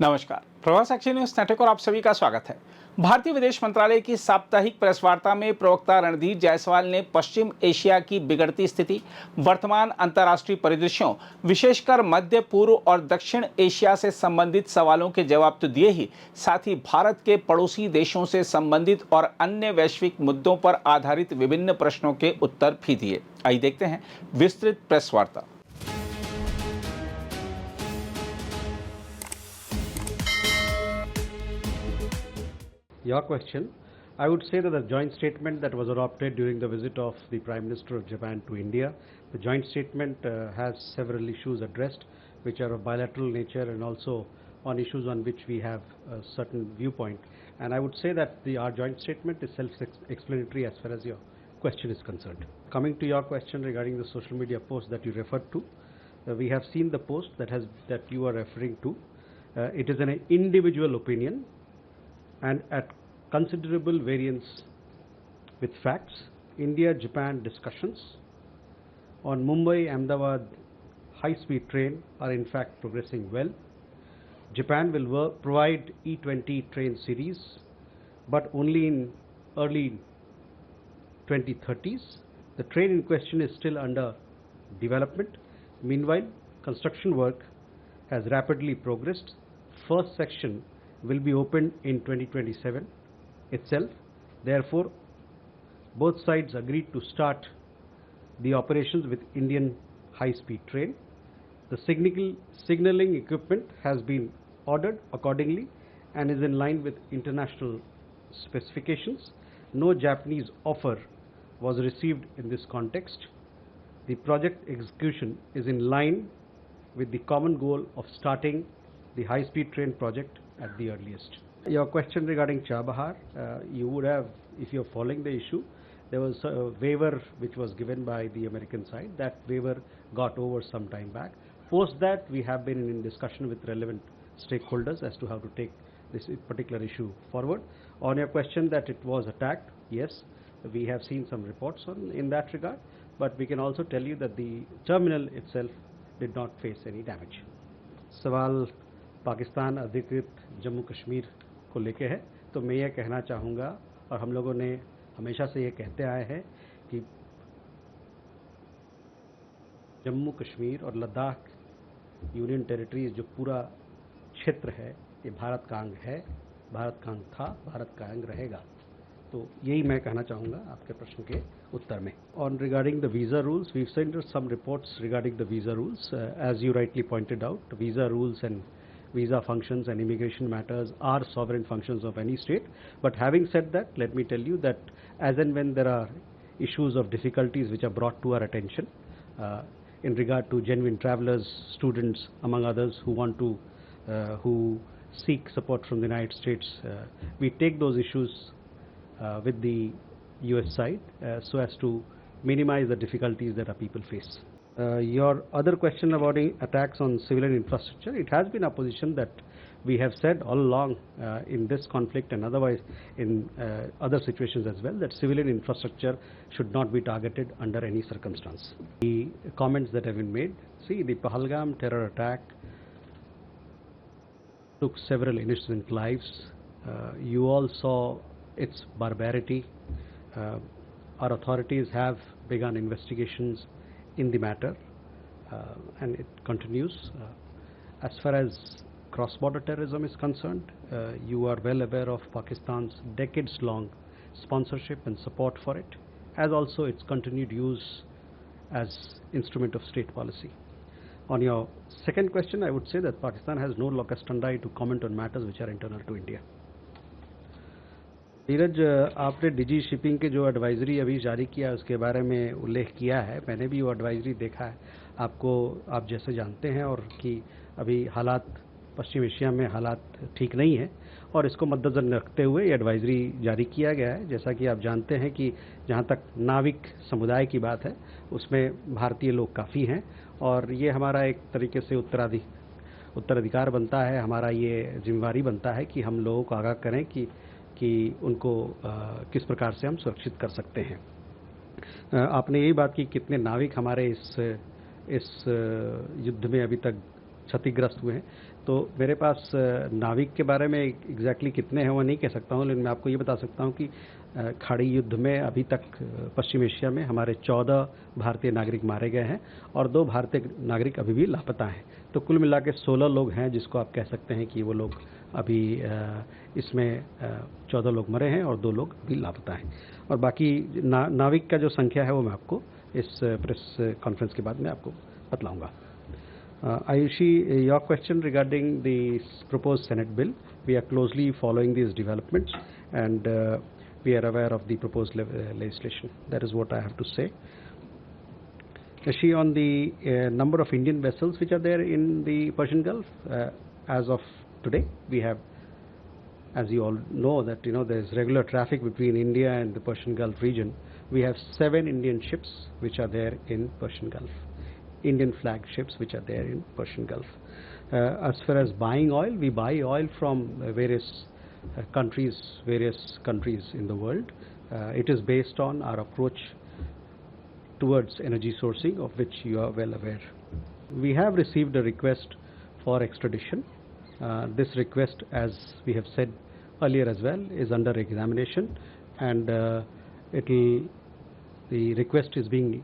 नमस्कार, प्रवास action news network और आप सभी का स्वागत है। भारतीय विदेश मंत्रालय की साप्ताहिक प्रेस वार्ता में प्रवक्ता रणधीर जायसवाल ने पश्चिम एशिया की बिगड़ती स्थिति, वर्तमान अंतर्राष्ट्रीय परिदृश्यों, विशेषकर मध्य पूर्व और दक्षिण एशिया से संबंधित सवालों के जवाब तो दिए ही, साथ ही भारत के पड़ोसी देशों से संबंधित और अन्य वैश्विक मुद्दों पर आधारित विभिन्न प्रश्नों के उत्तर भी दिए। आइए देखते हैं विस्तृत प्रेस वार्ता। Your question, I would say that the joint statement that was adopted during the visit of the Prime Minister of Japan to India, the joint statement has several issues addressed which are of bilateral nature and also on issues on which we have a certain viewpoint. And I would say that our joint statement is self-explanatory as far as your question is concerned. Coming to your question regarding the social media post that you referred to, we have seen the post that you are referring to. It is an individual opinion and at considerable variance with facts. India-Japan discussions on Mumbai-Ahmedabad high-speed train are in fact progressing well. Japan will provide E20 train series, but only in early 2030s. The train in question is still under development. Meanwhile, construction work has rapidly progressed. First section will be opened in 2027 itself. Therefore, both sides agreed to start the operations with Indian high-speed train. The signaling equipment has been ordered accordingly and is in line with international specifications. No Japanese offer was received in this context. The project execution is in line with the common goal of starting the high-speed train project at the earliest. Your question regarding Chabahar, you would have, if you're following the issue, there was a waiver which was given by the American side. That waiver got over some time back. Post that, we have been in discussion with relevant stakeholders as to how to take this particular issue forward. On your question that it was attacked, yes, we have seen some reports in that regard, but we can also tell you that the terminal itself did not face any damage. सवाल पाकिस्तान अधिकृत जम्मू कश्मीर को लेके है, तो मैं ये कहना चाहूँगा और हम लोगों ने हमेशा से ये कहते आए हैं कि जम्मू कश्मीर और लद्दाख यूनियन टेरिटरीज जो पूरा क्षेत्र है ये भारत का अंग है, भारत का अंग था, भारत का अंग रहेगा। तो यही मैं कहना चाहूँगा आपके प्रश्न के उत्तर में। On regarding the visa rules, we've sent some reports regarding the visa rules. As you rightly pointed out, visa rules and visa functions and immigration matters are sovereign functions of any state. But having said that, let me tell you that as and when there are issues of difficulties which are brought to our attention in regard to genuine travelers, students, among others who want to, who seek support from the United States, we take those issues with the US side so as to minimize the difficulties that our people face. Your other question about attacks on civilian infrastructure, it has been a position that we have said all along in this conflict and otherwise in other situations as well, that civilian infrastructure should not be targeted under any circumstance. The comments that have been made, see, the Pahalgam terror attack took several innocent lives. You all saw its barbarity. Our authorities have begun investigations in the matter and it continues. As far as cross-border terrorism is concerned, you are well aware of Pakistan's decades-long sponsorship and support for it, as also its continued use as instrument of state policy. On your second question, I would say that Pakistan has no locus standi to comment on matters which are internal to India. Neeraj, आपने डिजी shipping के जो advisory अभी जारी किया उसके बारे में उल्लेख किया है। मैंने भी वो एडवाइजरी देखा है। आप जैसे जानते हैं और कि अभी हालात पश्चिम एशिया में हालात ठीक नहीं है और इसको मद्देनजर रखते हुए ये एडवाइजरी जारी किया गया है। जैसा कि आप जानते हैं कि जहाँ तक नाविक समुदाय की बात है उसमें भारतीय लोग काफ़ी हैं और ये हमारा एक तरीके से उत्तराधिकार बनता है, हमारा ये जिम्मेवारी बनता है कि हम लोगों को आगाह करें कि उनको किस प्रकार से हम सुरक्षित कर सकते हैं। आपने यही बात की कितने नाविक हमारे इस युद्ध में अभी तक क्षतिग्रस्त हुए हैं। तो मेरे पास नाविक के बारे में एग्जैक्टली कितने हैं वो नहीं कह सकता हूँ, लेकिन मैं आपको ये बता सकता हूँ कि खाड़ी युद्ध में अभी तक पश्चिम एशिया में हमारे 14 भारतीय नागरिक मारे गए हैं और 2 भारतीय नागरिक अभी भी लापता हैं। तो कुल मिला के 16 लोग हैं जिसको आप कह सकते हैं कि वो लोग अभी इसमें 14 लोग मरे हैं और 2 लोग अभी लापता हैं। और बाकी नाविक का जो संख्या है वो मैं आपको इस प्रेस कॉन्फ्रेंस के बाद में आपको बतलाऊँगा। Ayushi, your question regarding the proposed Senate bill, we are closely following these developments and we are aware of the proposed legislation. That is what I have to say. Ayushi, on the number of Indian vessels which are there in the Persian Gulf, as of today, we have, as you all know, that there is regular traffic between India and the Persian Gulf region. We have 7 Indian ships which are there in Persian Gulf. Indian flag ships which are there in Persian Gulf. As far as buying oil, we buy oil from various countries in the world. It is based on our approach towards energy sourcing, of which you are well aware. We have received a request for extradition. This request, as we have said earlier as well, is under examination, and the request is being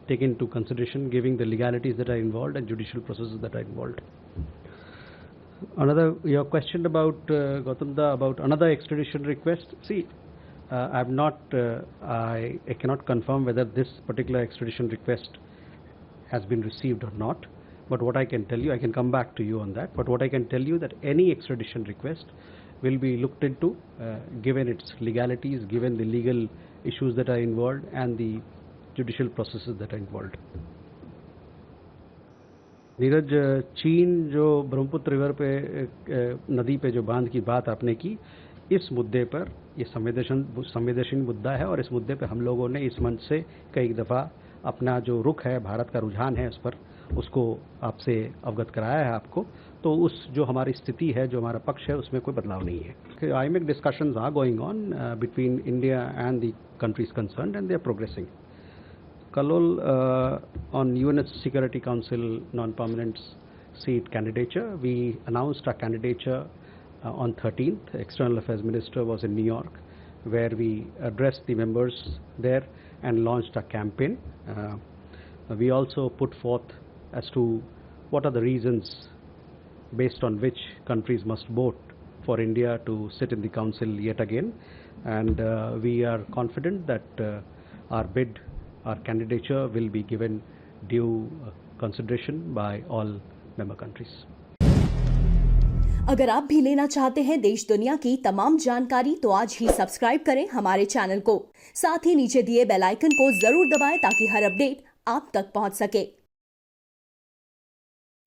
taken into consideration, giving the legalities that are involved and judicial processes that are involved. Your question about Gautamda, about another extradition request. See, I cannot confirm whether this particular extradition request has been received or not. But what I can tell you, I can come back to you on that. But what I can tell you that any extradition request will be looked into, given its legalities, given the legal issues that are involved and the judicial processes that are involved. Neeraj, चीन जो Brahmaputra river पे नदी पे जो बांध की बात आपने की, इस मुद्दे पर ये संवेदनशील मुद्दा है और इस मुद्दे पे हम लोगों ने इस मंच से कई दफ़ा अपना जो रुख है, भारत का रुझान है, उस पर उसको आपसे अवगत कराया है आपको। तो उस जो हमारी स्थिति है, जो हमारा पक्ष है, उसमें कोई बदलाव नहीं है। IMEC discussions are going on between India and the countries concerned and they are progressing. Kalol, on UN Security Council non-permanent seat candidature, we announced our candidature on 13th. External Affairs Minister was in New York, where we addressed the members there and launched a campaign. We also put forth as to what are the reasons based on which countries must vote for India to sit in the council yet again. And we are confident that our bid, our candidature will be given due consideration by all member countries. अगर आप भी लेना चाहते हैं देश दुनिया की तमाम जानकारी तो आज ही सब्सक्राइब करें हमारे चैनल को। साथ ही नीचे दिए बेल आइकन को जरूर दबाएं ताकि हर अपडेट आप तक पहुंच सके।